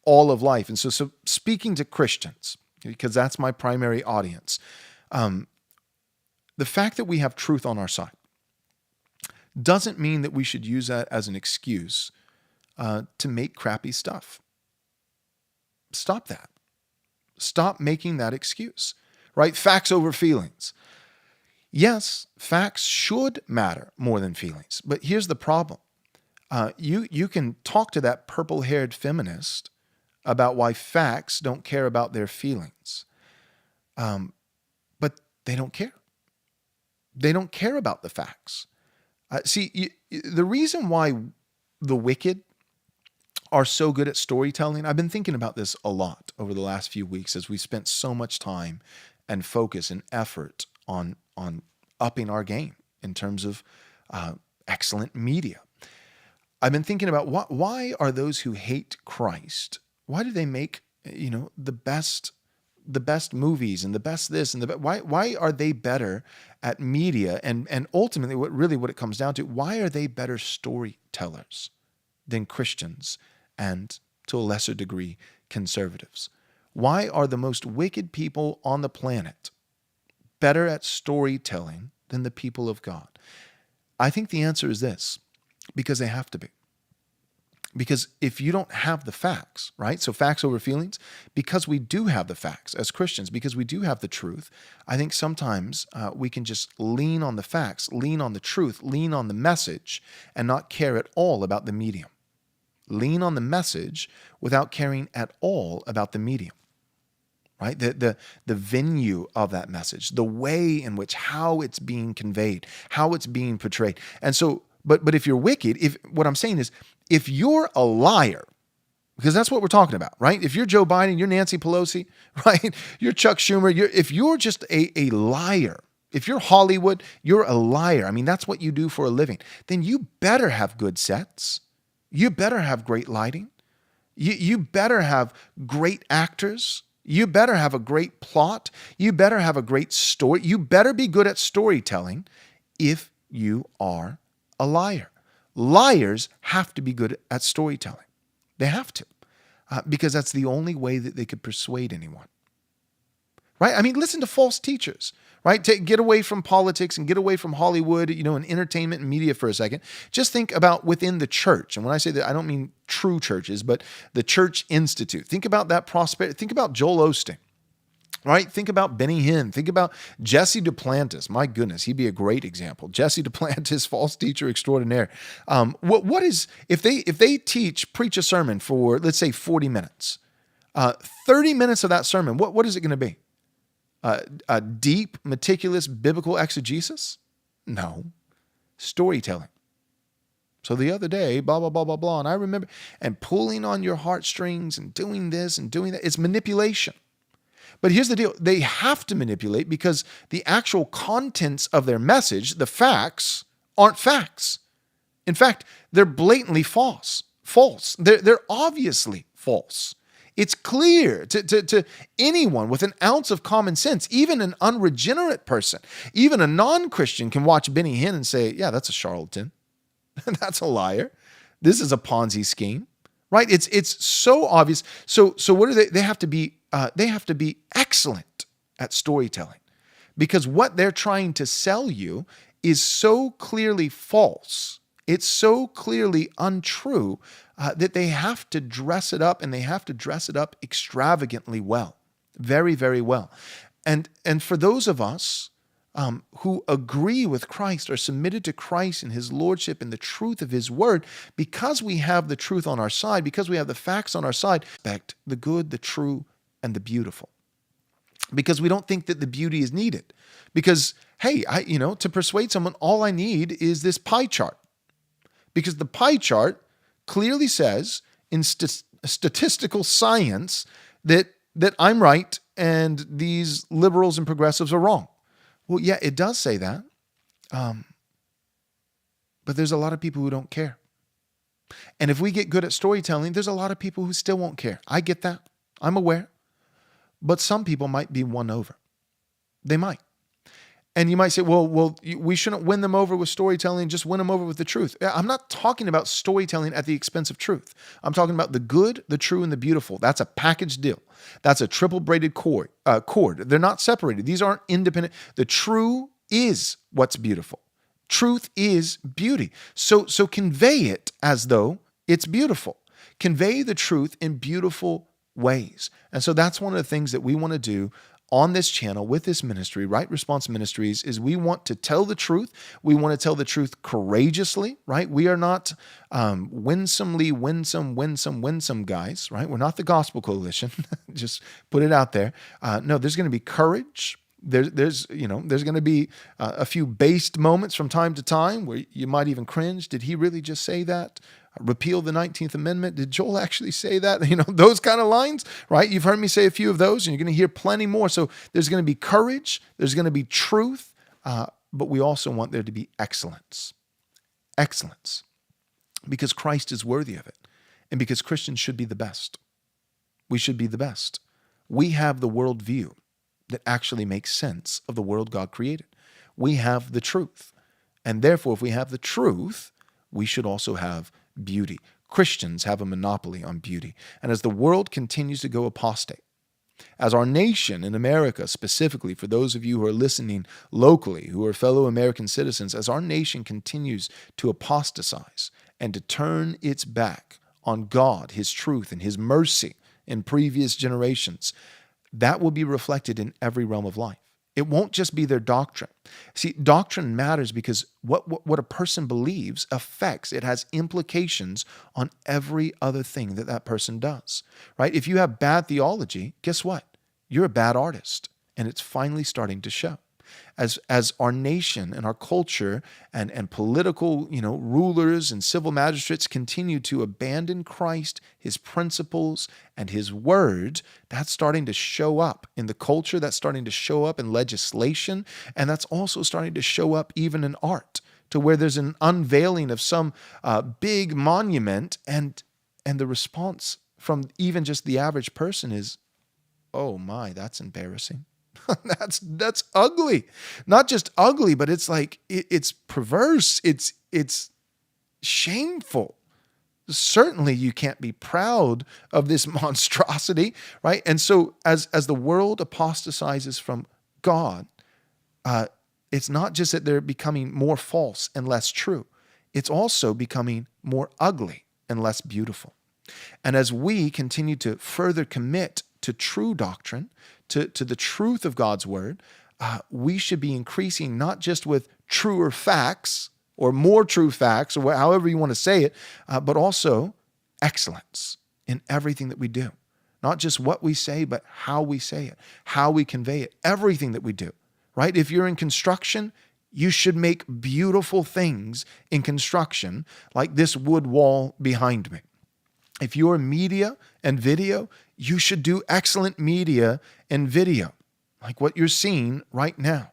all of life. And so speaking to Christians, because that's my primary audience, the fact that we have truth on our side doesn't mean that we should use that as an excuse to make crappy stuff. Stop that. Stop making that excuse, right? Facts over feelings. Yes, facts should matter more than feelings. But here's the problem. You can talk to that purple-haired feminist about why facts don't care about their feelings. But they don't care. They don't care about the facts. The reason why the wicked are so good at storytelling, I've been thinking about this a lot over the last few weeks as we spent so much time and focus and effort on upping our game in terms of excellent media. I've been thinking about why are those who hate Christ, why do they make the best movies and the best this and why are they better at media, and ultimately what it comes down to, why are they better storytellers than Christians and, to a lesser degree, conservatives? Why are the most wicked people on the planet better at storytelling than the people of God? I think the answer is this: because they have to be. Because if you don't have the facts, right? So facts over feelings, because we do have the facts as Christians, because we do have the truth, I think sometimes we can just lean on the facts, lean on the truth, lean on the message, and not care at all about the medium. Lean on the message without caring at all about the medium, right? The venue of that message, the way in which, how it's being conveyed, how it's being portrayed. And so, but if you're wicked, what I'm saying is, if you're a liar, because that's what we're talking about, right? If you're Joe Biden, you're Nancy Pelosi, right? You're Chuck Schumer. If you're just a liar, if you're Hollywood, you're a liar. I mean, that's what you do for a living. Then you better have good sets. You better have great lighting. You better have great actors. You better have a great plot. You better have a great story. You better be good at storytelling if you are a liar. Liars have to be good at storytelling. They have to, because that's the only way that they could persuade anyone. Right? I mean, listen to false teachers, right? Get away from politics and get away from Hollywood, and entertainment and media for a second. Just think about within the church. And when I say that, I don't mean true churches, but the Church Institute. Think about that prosperity. Think about Joel Osteen, right? Think about Benny Hinn. Think about Jesse Duplantis. My goodness, he'd be a great example. Jesse Duplantis, false teacher extraordinaire. What is, if they preach a sermon for, let's say, 40 minutes, 30 minutes of that sermon, what is it going to be? A deep, meticulous biblical exegesis? No. Storytelling. So the other day, blah, blah, blah, blah, blah, and I remember, and pulling on your heartstrings and doing this and doing that. It's manipulation. But here's the deal. They have to manipulate because the actual contents of their message, the facts, aren't facts. In fact, they're blatantly false. They're obviously false. It's clear to anyone with an ounce of common sense, even an unregenerate person, even a non-Christian can watch Benny Hinn and say, yeah, that's a charlatan. That's a liar. This is a Ponzi scheme, right? It's so obvious. So what are they? They have to be excellent at storytelling, because what they're trying to sell you is so clearly false. It's so clearly untrue that they have to dress it up, and they have to dress it up extravagantly well, very, very well. And for those of us who agree with Christ, are submitted to Christ and his lordship and the truth of his word, because we have the truth on our side, because we have the facts on our side, expect the good, the true, and the beautiful. Because we don't think that the beauty is needed. Because, hey, to persuade someone, all I need is this pie chart. Because the pie chart clearly says in statistical science that I'm right and these liberals and progressives are wrong. Well, yeah, it does say that. But there's a lot of people who don't care. And if we get good at storytelling, there's a lot of people who still won't care. I get that. I'm aware. But some people might be won over. They might. And you might say, well, we shouldn't win them over with storytelling, just win them over with the truth. I'm not talking about storytelling at the expense of truth. I'm talking about the good, the true, and the beautiful. That's a package deal. That's a triple braided cord. They're not separated. These aren't independent. The true is what's beautiful. Truth is beauty. So convey it as though it's beautiful. Convey the truth in beautiful ways. And so that's one of the things that we want to do on this channel with this ministry, Right Response Ministries, is we want to tell the truth. We want to tell the truth courageously, right? We are not winsome guys, right? We're not the Gospel Coalition. Just put it out there. No, there's going to be courage. There's going to be a few based moments from time to time where you might even cringe. Did he really just say that? Repeal the 19th Amendment. Did Joel actually say that? Those kind of lines, right? You've heard me say a few of those, and you're going to hear plenty more. So there's going to be courage. There's going to be truth. But we also want there to be excellence. Excellence. Because Christ is worthy of it. And because Christians should be the best. We should be the best. We have the worldview that actually makes sense of the world God created. We have the truth. And therefore, if we have the truth, we should also have beauty. Christians have a monopoly on beauty. And as the world continues to go apostate, as our nation in America, specifically for those of you who are listening locally, who are fellow American citizens, as our nation continues to apostatize and to turn its back on God, His truth, and His mercy in previous generations, that will be reflected in every realm of life. It won't just be their doctrine. See, doctrine matters because what a person believes affects, it has implications on every other thing that person does, right? If you have bad theology, guess what? You're a bad artist, and it's finally starting to show. As our nation and our culture and political, rulers and civil magistrates continue to abandon Christ, His principles, and His word, that's starting to show up in the culture, that's starting to show up in legislation, and that's also starting to show up even in art, to where there's an unveiling of some big monument, and the response from even just the average person is, oh my, that's embarrassing. That's ugly. Not just ugly, but it's like it's perverse. It's shameful. Certainly you can't be proud of this monstrosity, right? And so as the world apostatizes from God, it's not just that they're becoming more false and less true. It's also becoming more ugly and less beautiful. And as we continue to further commit to true doctrine, to the truth of God's word, we should be increasing not just with truer facts or more true facts, or however you want to say it, but also excellence in everything that we do. Not just what we say, but how we say it, how we convey it, everything that we do, right? If you're in construction, you should make beautiful things in construction, like this wood wall behind me. If you're media and video, you should do excellent media and video, like what you're seeing right now.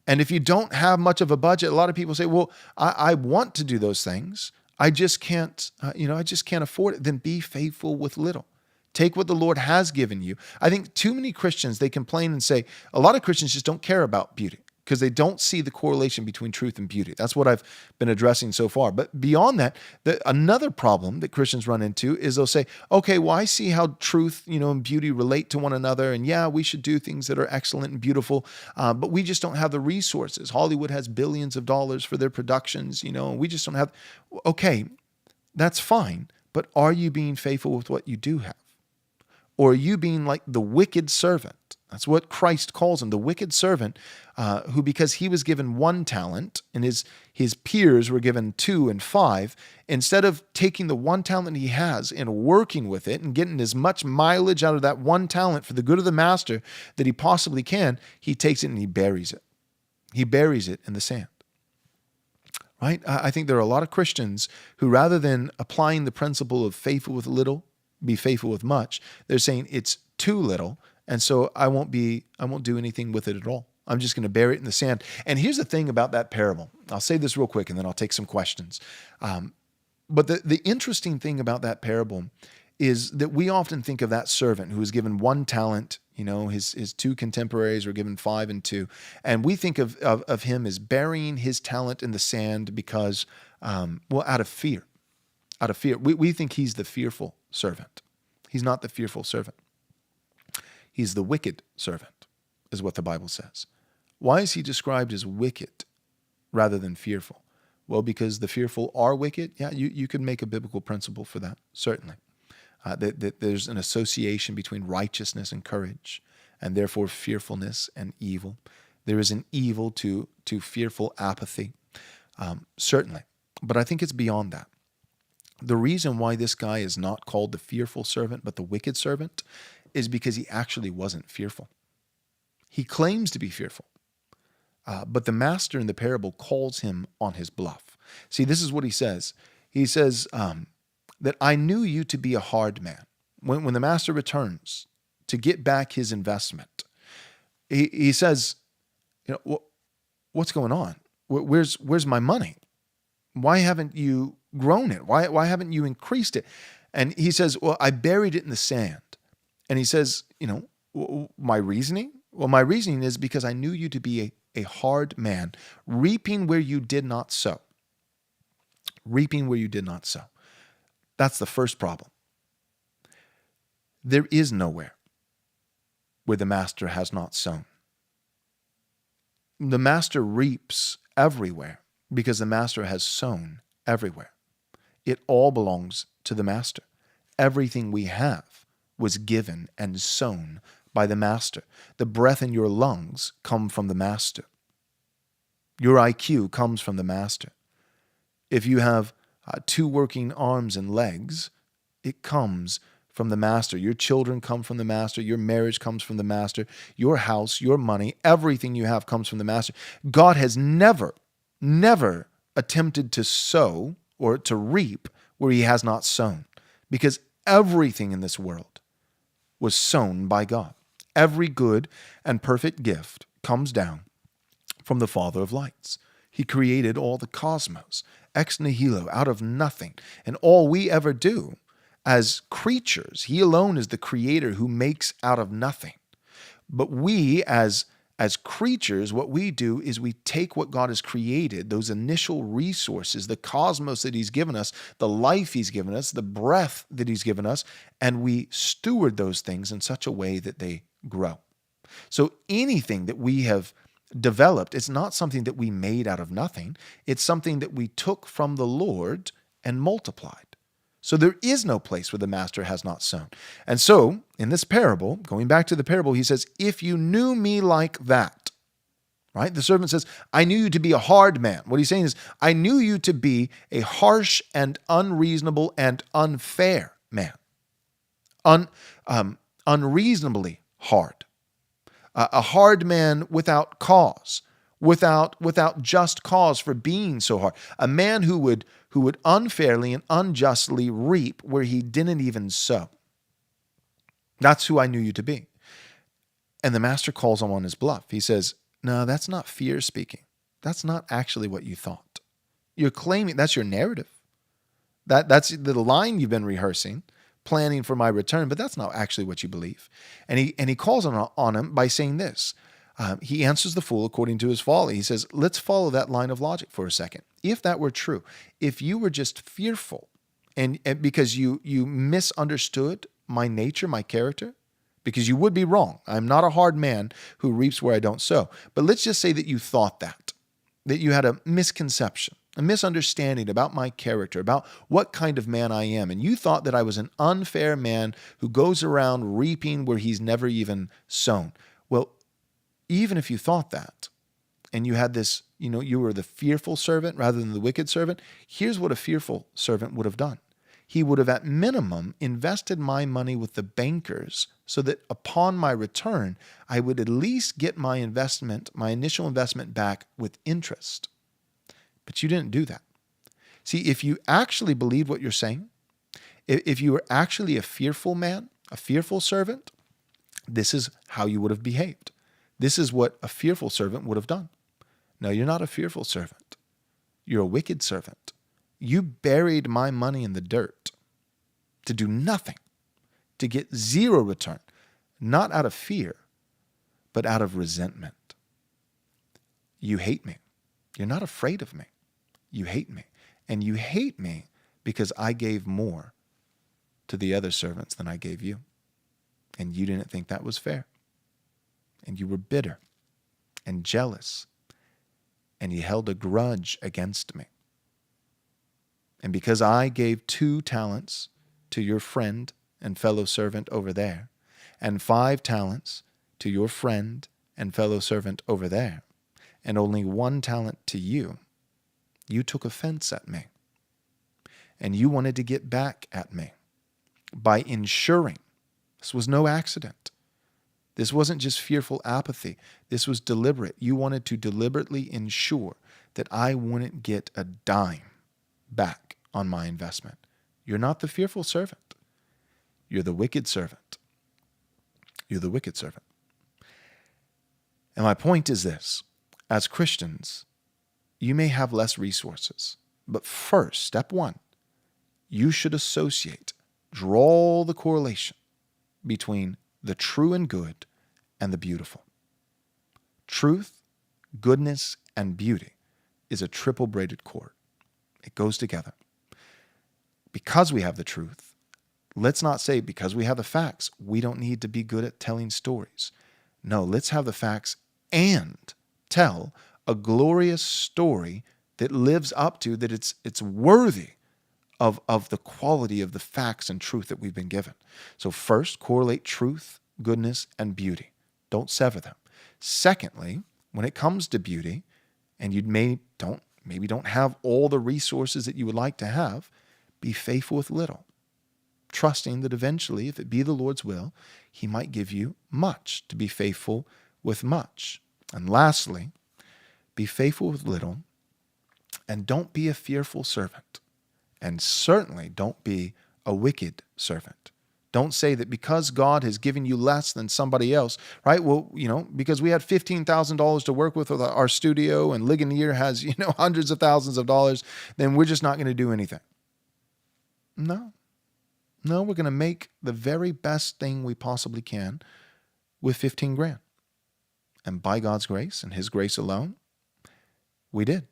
And if you don't have much of a budget, a lot of people say, well, I want to do those things. I just can't, I just can't afford it. Then be faithful with little. Take what the Lord has given you. I think too many Christians, they complain and say, a lot of Christians just don't care about beauty because they don't see the correlation between truth and beauty. That's what I've been addressing so far. But beyond that, another problem that Christians run into is they'll say, okay, well, I see how truth, and beauty relate to one another. And yeah, we should do things that are excellent and beautiful, but we just don't have the resources. Hollywood has billions of dollars for their productions, and we just don't have. Okay, that's fine. But are you being faithful with what you do have? Or are you being like the wicked servant? That's what Christ calls him, the wicked servant, who, because he was given 1 talent and his peers were given 2 and 5, instead of taking the 1 talent he has and working with it and getting as much mileage out of that 1 talent for the good of the master that he possibly can, he takes it and he buries it. He buries it in the sand. Right? I think there are a lot of Christians who, rather than applying the principle of faithful with little, be faithful with much, they're saying it's too little, and so I won't do anything with it at all. I'm just going to bury it in the sand. And here's the thing about that parable. I'll say this real quick, and then I'll take some questions. But the interesting thing about that parable is that we often think of that servant who was given 1 talent. His two contemporaries were given 5 and 2. And we think of him as burying his talent in the sand because, out of fear. Out of fear. We think he's the fearful servant. He's not the fearful servant. He's the wicked servant, is what the Bible says. Why is he described as wicked rather than fearful? Well, because the fearful are wicked. Yeah, you could make a biblical principle for that, certainly. That there's an association between righteousness and courage, and therefore fearfulness and evil. There is an evil to fearful apathy, certainly. But I think it's beyond that. The reason why this guy is not called the fearful servant, but the wicked servant, is because he actually wasn't fearful. He claims to be fearful. But the master in the parable calls him on his bluff. See, this is what he says. He says that I knew you to be a hard man. When the master returns to get back his investment, he says, what's going on? Where's my money? Why haven't you grown it? Why haven't you increased it? And he says, well, I buried it in the sand. And he says, my reasoning? Well, my reasoning is because I knew you to be a hard man, reaping where you did not sow. Reaping where you did not sow. That's the first problem. There is nowhere where the master has not sown. The master reaps everywhere because the master has sown everywhere. It all belongs to the master. Everything we have was given and sown by the master. The breath in your lungs come from the master. Your IQ comes from the master. If you have 2 working arms and legs, it comes from the master. Your children come from the master. Your marriage comes from the master. Your house, your money, everything you have comes from the master. God has never attempted to sow or to reap where he has not sown, because everything in this world was sown by God. Every good and perfect gift comes down from the Father of lights. He created all the cosmos, ex nihilo, out of nothing. And all we ever do as creatures, he alone is the creator who makes out of nothing. But we as creatures, what we do is we take what God has created, those initial resources, the cosmos that he's given us, the life he's given us, the breath that he's given us, and we steward those things in such a way that they grow. So anything that we have developed, it's not something that we made out of nothing. It's something that we took from the Lord and multiplied. So there is no place where the master has not sown. And so in this parable, going back to the parable, he says, if you knew me like that, right? The servant says, I knew you to be a hard man. What he's saying is, I knew you to be a harsh and unreasonable and unfair man. Unreasonably hard. A hard man without cause, without just cause for being so hard. A man who would unfairly and unjustly reap where he didn't even sow. That's who I knew you to be. And the master calls him on his bluff. He says, no, that's not fear speaking. That's not actually what you thought. You're claiming, that's your narrative. That's the line you've been rehearsing, planning for my return, but that's not actually what you believe. And he calls on him by saying this. He answers the fool according to his folly. He says, let's follow that line of logic for a second. If that were true, if you were just fearful and because you misunderstood my nature, my character, because you would be wrong. I'm not a hard man who reaps where I don't sow. But let's just say that you thought that you had a misconception, a misunderstanding about my character, about what kind of man I am. And you thought that I was an unfair man who goes around reaping where he's never even sown. Well, even if you thought that, and you had this, you were the fearful servant rather than the wicked servant, here's what a fearful servant would have done. He would have at minimum invested my money with the bankers so that upon my return, I would at least get my initial investment back with interest. But you didn't do that. See, if you actually believe what you're saying, if you were actually a fearful man, a fearful servant, this is how you would have behaved. This is what a fearful servant would have done. No, you're not a fearful servant. You're a wicked servant. You buried my money in the dirt to do nothing to get zero return, not out of fear, but out of resentment. You hate me. You're not afraid of me. You hate me. And you hate me because I gave more to the other servants than I gave you. And you didn't think that was fair. And you were bitter and jealous. And you held a grudge against me. And because I gave 2 talents to your friend and fellow servant over there, and 5 talents to your friend and fellow servant over there, and only 1 talent to you, you took offense at me. And you wanted to get back at me by ensuring. This was no accident. This wasn't just fearful apathy. This was deliberate. You wanted to deliberately ensure that I wouldn't get a dime back on my investment. You're not the fearful servant. You're the wicked servant. You're the wicked servant. And my point is this. As Christians, you may have less resources. But first, step 1, you should associate, draw the correlation between the true and good and the beautiful. Truth, goodness, and beauty is a triple braided cord. It goes together. Because we have the truth, let's not say because we have the facts, we don't need to be good at telling stories. No, let's have the facts and tell a glorious story that lives up to, that it's worthy of the quality of the facts and truth that we've been given. So first, correlate truth, goodness, and beauty. Don't sever them. Secondly, when it comes to beauty, and you maybe don't have all the resources that you would like to have, be faithful with little, trusting that eventually, if it be the Lord's will, He might give you much to be faithful with much. And lastly, be faithful with little, and don't be a fearful servant. And certainly don't be a wicked servant. Don't say that because God has given you less than somebody else, right? Well, because we had $15,000 to work with our studio and Ligonier has, hundreds of thousands of dollars, then we're just not going to do anything. No, we're going to make the very best thing we possibly can with 15 grand. And by God's grace and His grace alone, we did.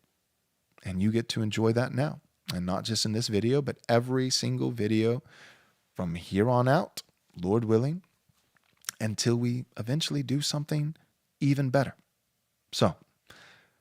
And you get to enjoy that now. And not just in this video, but every single video from here on out, Lord willing, until we eventually do something even better. So,